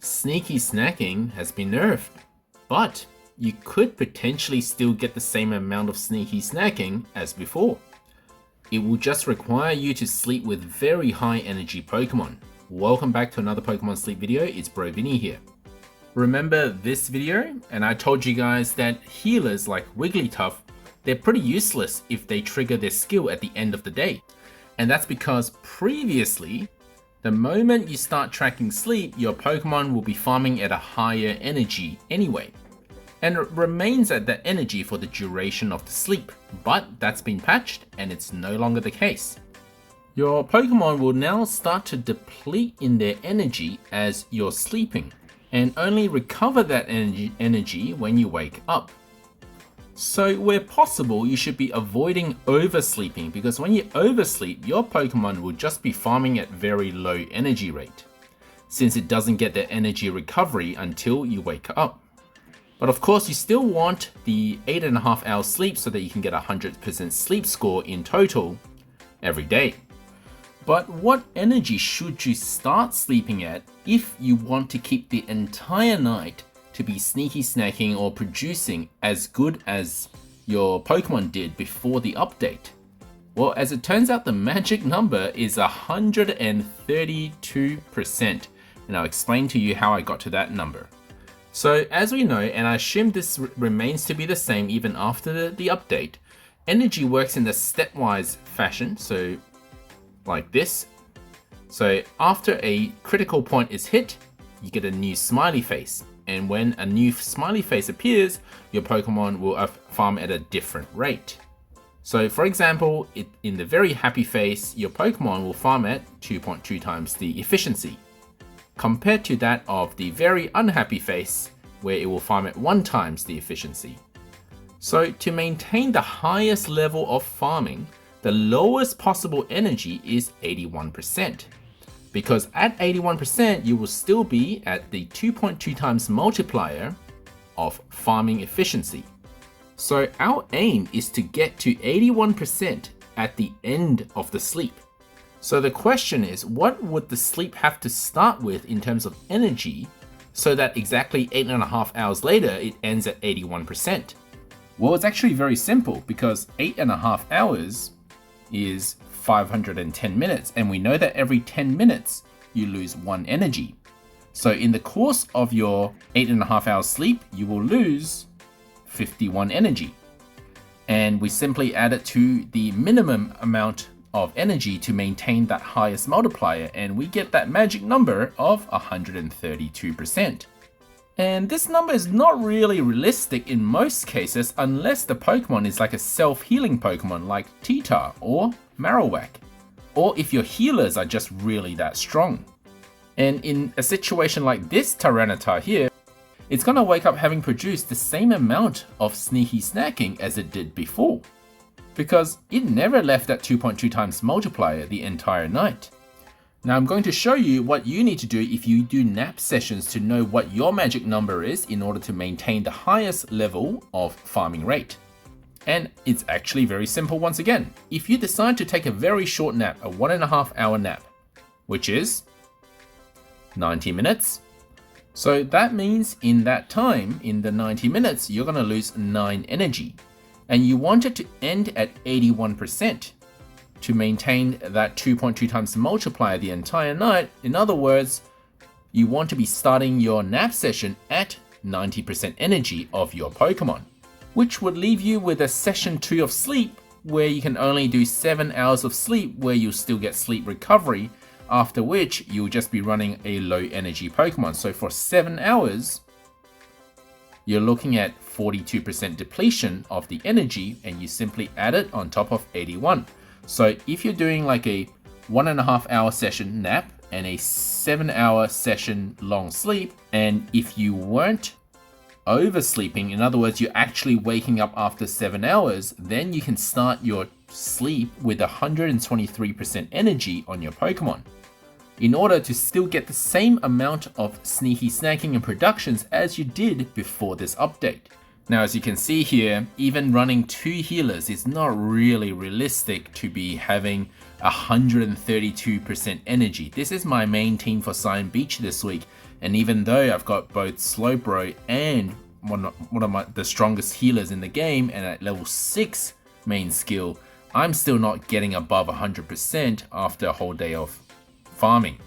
Sneaky snacking has been nerfed, but you could potentially still get the same amount of sneaky snacking as before. It will just require you to sleep with very high energy Pokemon. Welcome back to another Pokemon Sleep video, it's Bro Vinny here. Remember this video? And I told you guys that healers like Wigglytuff, they're pretty useless if they trigger their skill at the end of the day. And that's because previously, the moment you start tracking sleep, your Pokemon will be farming at a higher energy anyway. And it remains at that energy for the duration of the sleep, but that's been patched and it's no longer the case. Your Pokemon will now start to deplete in their energy as you're sleeping, and only recover that energy when you wake up. So where possible, you should be avoiding oversleeping, because when you oversleep, your Pokemon will just be farming at very low energy rate, since it doesn't get the energy recovery until you wake up. But of course, you still want the 8.5 hours sleep so that you can get a 100% sleep score in total every day. But what energy should you start sleeping at if you want to keep the entire night to be sneaky snacking or producing as good as your Pokemon did before the update? Well, as it turns out, the magic number is 132%. And I'll explain to you how I got to that number. So as we know, and I assume this remains to be the same even after the update, energy works in the stepwise fashion, so like this. So after a critical point is hit, you get a new smiley face. And when a new smiley face appears, your Pokemon will farm at a different rate. So for example, in the very happy face, your Pokemon will farm at 2.2 times the efficiency, compared to that of the very unhappy face, where it will farm at 1 times the efficiency. So to maintain the highest level of farming, the lowest possible energy is 81%. Because at 81%, you will still be at the 2.2 times multiplier of farming efficiency. So our aim is to get to 81% at the end of the sleep. So the question is, what would the sleep have to start with in terms of energy so that exactly 8.5 hours later it ends at 81%? Well, it's actually very simple, because 8.5 hours is 510 minutes, and we know that every 10 minutes you lose 1 energy. So in the course of your 8.5 hours sleep, you will lose 51 energy. And we simply add it to the minimum amount of energy to maintain that highest multiplier, and we get that magic number of 132%. And this number is not really realistic in most cases unless the Pokemon is like a self-healing Pokemon like Tita or Marowak, or if your healers are just really that strong. And in a situation like this Tyranitar here, it's gonna wake up having produced the same amount of sneaky snacking as it did before, because it never left that 2.2 times multiplier the entire night. Now I'm going to show you what you need to do if you do nap sessions to know what your magic number is in order to maintain the highest level of farming rate. And it's actually very simple once again. If you decide to take a very short nap, a 1.5 hour nap, which is 90 minutes. So that means in that time, in the 90 minutes, you're gonna lose 9 energy. And you want it to end at 81%. To maintain that 2.2 times multiplier the entire night. In other words, you want to be starting your nap session at 90% energy of your Pokemon, which would leave you with a session 2 of sleep where you can only do 7 hours of sleep where you'll still get sleep recovery, after which you'll just be running a low energy Pokemon. So for 7 hours, you're looking at 42% depletion of the energy, and you simply add it on top of 81. So if you're doing like a 1.5 hour session nap and a 7 hour session long sleep, and if you weren't oversleeping, in other words, you're actually waking up after 7 hours, then you can start your sleep with 123% energy on your Pokemon, in order to still get the same amount of sneaky snacking and productions as you did before this update. Now, as you can see here, even running 2 healers is not really realistic to be having 132% energy. This is my main team for Cyan Beach this week, And even though I've got both Slowbro and one of the strongest healers in the game, and at level 6 main skill, I'm still not getting above 100% after a whole day of farming.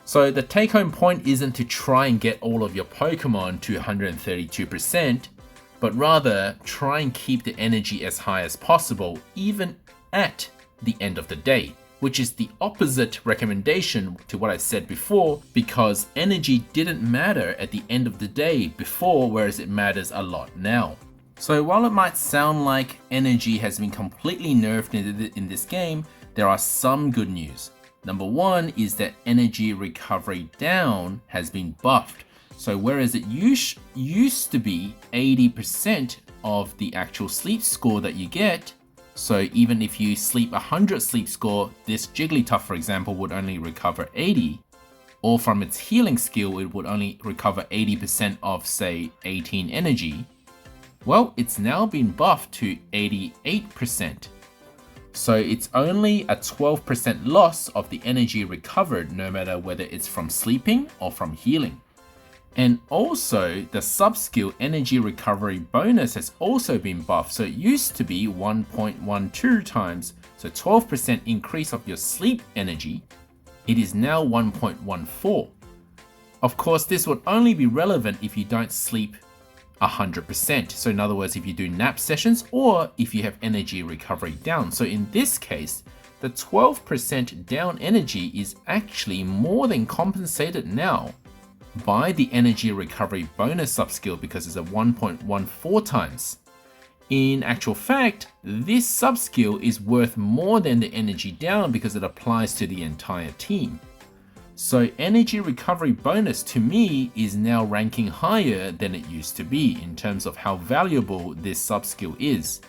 So the take home point isn't to try and get all of your Pokemon to 132%, but rather try and keep the energy as high as possible even at the end of the day, which is the opposite recommendation to what I said before, because energy didn't matter at the end of the day before, whereas it matters a lot now. So while it might sound like energy has been completely nerfed in this game, there are some good news. Number one is that energy recovery down has been buffed. So whereas it used to be 80% of the actual sleep score that you get, so even if you sleep 100 sleep score, this Jigglypuff, for example, would only recover 80. Or from its healing skill, it would only recover 80% of, say, 18 energy. Well, it's now been buffed to 88%. So it's only a 12% loss of the energy recovered, no matter whether it's from sleeping or from healing. And also, the sub-skill energy recovery bonus has also been buffed. So it used to be 1.12 times, so 12% increase of your sleep energy. It is now 1.14. Of course, this would only be relevant if you don't sleep 100%. So in other words, if you do nap sessions or if you have energy recovery down. So in this case, the 12% down energy is actually more than compensated now by the energy recovery bonus subskill, because it's a 1.14 times. In actual fact, this subskill is worth more than the energy down because it applies to the entire team. So energy recovery bonus to me is now ranking higher than it used to be in terms of how valuable this subskill is.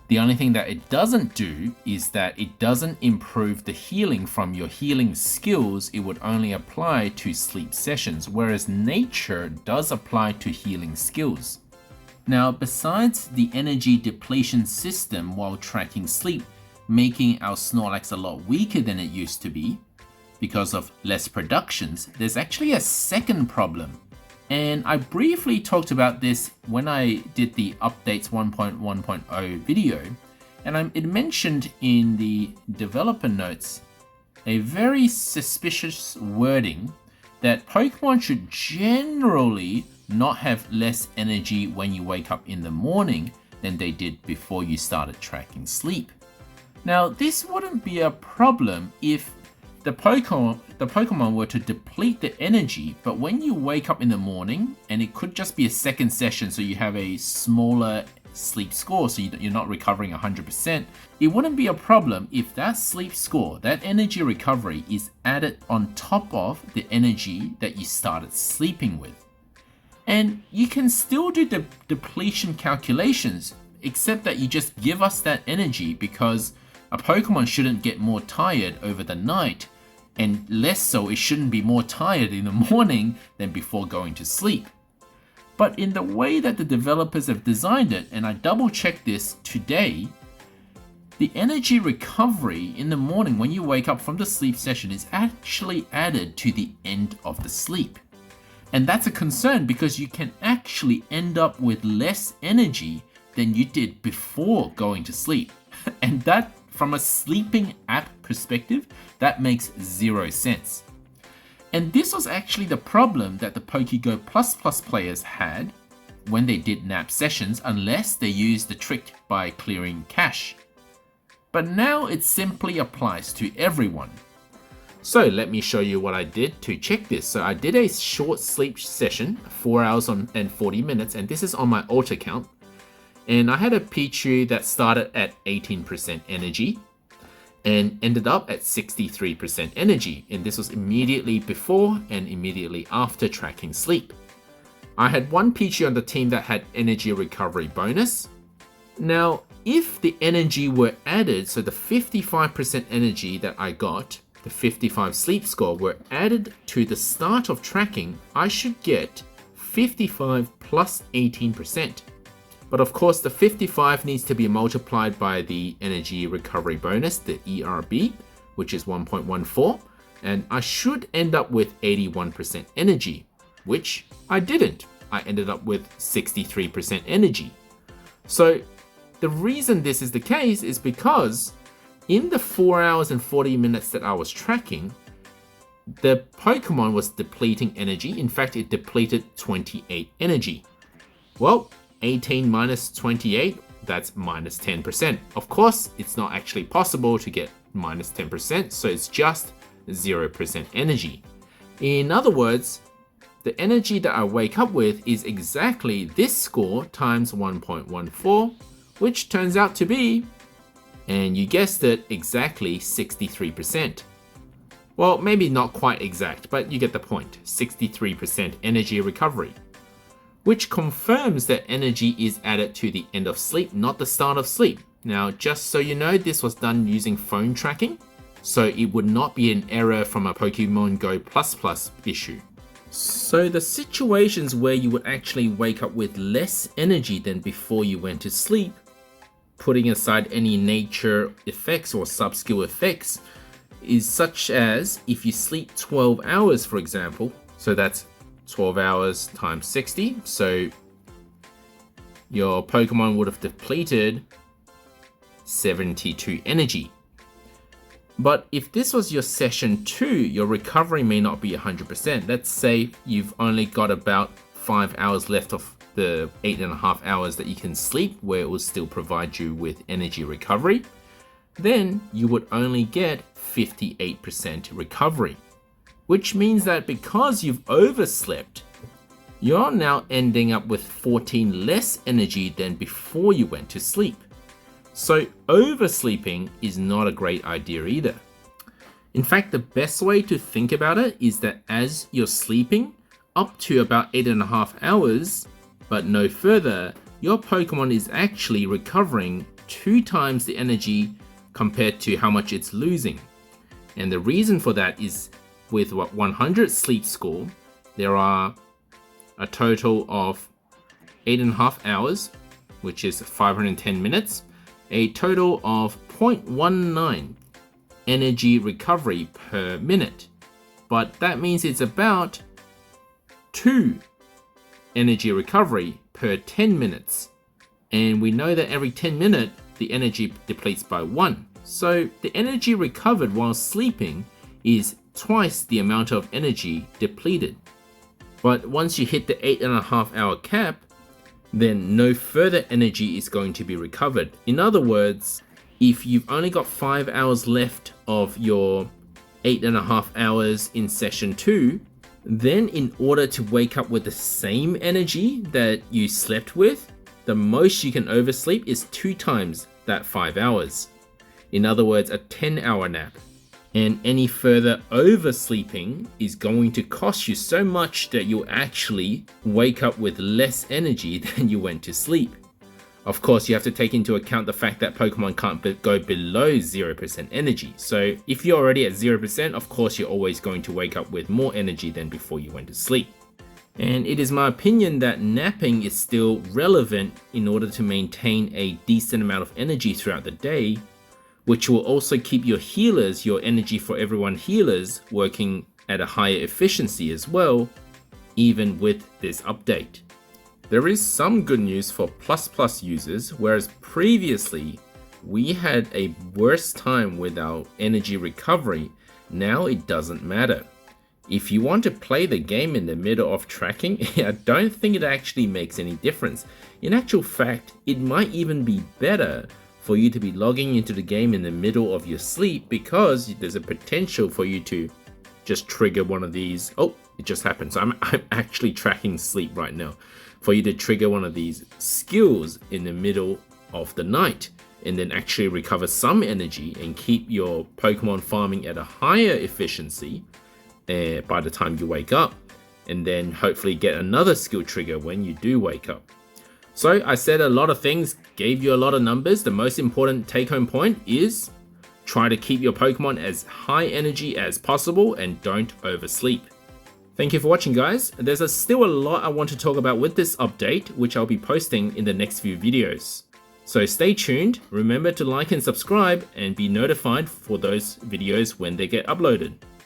The only thing that it doesn't do is that it doesn't improve the healing from your healing skills. It would only apply to sleep sessions, whereas nature does apply to healing skills. Now, besides the energy depletion system while tracking sleep, making our Snorlax a lot weaker than it used to be because of less productions, there's actually a second problem. And I briefly talked about this when I did the updates 1.1.0 video, and it mentioned in the developer notes a very suspicious wording that Pokemon should generally not have less energy when you wake up in the morning than they did before you started tracking sleep. Now, this wouldn't be a problem if the Pokemon were to deplete the energy, but when you wake up in the morning, and it could just be a second session, so you have a smaller sleep score, so you're not recovering 100%, it wouldn't be a problem if that sleep score, that energy recovery, is added on top of the energy that you started sleeping with. And you can still do the depletion calculations, except that you just give us that energy, because a Pokemon shouldn't get more tired over the night, and less so, it shouldn't be more tired in the morning than before going to sleep. But in the way that the developers have designed it, and I double checked this today, the energy recovery in the morning when you wake up from the sleep session is actually added to the end of the sleep. And that's a concern because you can actually end up with less energy than you did before going to sleep. And that, from a sleeping app perspective, that makes zero sense. And this was actually the problem that the PokeGo++ players had when they did nap sessions, unless they used the trick by clearing cache. But now it simply applies to everyone. So let me show you what I did to check this. So I did a short sleep session, 4 hours and 40 minutes, and this is on my alt account. And I had a Pichu that started at 18% energy and ended up at 63% energy. And this was immediately before and immediately after tracking sleep. I had one Pichu on the team that had energy recovery bonus. Now, if the energy were added, so the 55% energy that I got, the 55 sleep score, were added to the start of tracking, I should get 55 plus 18%. But of course, the 55 needs to be multiplied by the energy recovery bonus, the ERB, which is 1.14. and I should end up with 81% energy, which I didn't. I ended up with 63% energy. So the reason this is the case is because in the 4 hours and 40 minutes that I was tracking, the Pokemon was depleting energy. In fact, it depleted 28 energy. Well, 18 minus 28, that's minus 10%. Of course, it's not actually possible to get minus 10%, so it's just 0% energy. In other words, the energy that I wake up with is exactly this score times 1.14, which turns out to be, and you guessed it, exactly 63%. Well, maybe not quite exact, but you get the point. 63% energy recovery, which confirms that energy is added to the end of sleep, not the start of sleep. Now, just so you know, this was done using phone tracking, so it would not be an error from a Pokemon Go++ issue. So the situations where you would actually wake up with less energy than before you went to sleep, putting aside any nature effects or sub-skill effects, is such as if you sleep 12 hours, for example, so that's 12 hours times 60, so your Pokemon would have depleted 72 energy. But if this was your session 2, your recovery may not be 100%. Let's say you've only got about 5 hours left of the 8.5 hours that you can sleep, where it will still provide you with energy recovery. Then you would only get 58% recovery, which means that because you've overslept, you're now ending up with 14 less energy than before you went to sleep. So oversleeping is not a great idea either. In fact, the best way to think about it is that as you're sleeping up to about 8.5 hours, but no further, your Pokemon is actually recovering 2 times the energy compared to how much it's losing. And the reason for that is with 100 sleep score, there are a total of 8.5 hours, which is 510 minutes, a total of 0.19 energy recovery per minute. But that means it's about 2 energy recovery per 10 minutes. And we know that every 10 minutes, the energy depletes by 1. So the energy recovered while sleeping is twice the amount of energy depleted. But once you hit the 8.5 hour cap, then no further energy is going to be recovered. In other words, if you've only got 5 hours left of your 8.5 hours in session 2, then in order to wake up with the same energy that you slept with, the most you can oversleep is 2 times that 5 hours. In other words, a 10-hour nap. And any further oversleeping is going to cost you so much that you'll actually wake up with less energy than you went to sleep. Of course, you have to take into account the fact that Pokemon can't go below 0% energy. So if you're already at 0%, of course you're always going to wake up with more energy than before you went to sleep. And it is my opinion that napping is still relevant in order to maintain a decent amount of energy throughout the day, which will also keep your healers, your energy for everyone healers, working at a higher efficiency as well, even with this update. There is some good news for ++ users, whereas previously we had a worse time with our energy recovery. Now it doesn't matter. If you want to play the game in the middle of tracking, I don't think it actually makes any difference. In actual fact, it might even be better for you to be logging into the game in the middle of your sleep, because there's a potential for you to just trigger one of these. Oh, it just happened. So I'm actually tracking sleep right now. For you to trigger one of these skills in the middle of the night and then actually recover some energy and keep your Pokemon farming at a higher efficiency by the time you wake up, and then hopefully get another skill trigger when you do wake up. So I said a lot of things, gave you a lot of numbers. The most important take-home point is try to keep your Pokemon as high energy as possible and don't oversleep. Thank you for watching, guys. There's still a lot I want to talk about with this update, which I'll be posting in the next few videos. So stay tuned, remember to like and subscribe, and be notified for those videos when they get uploaded.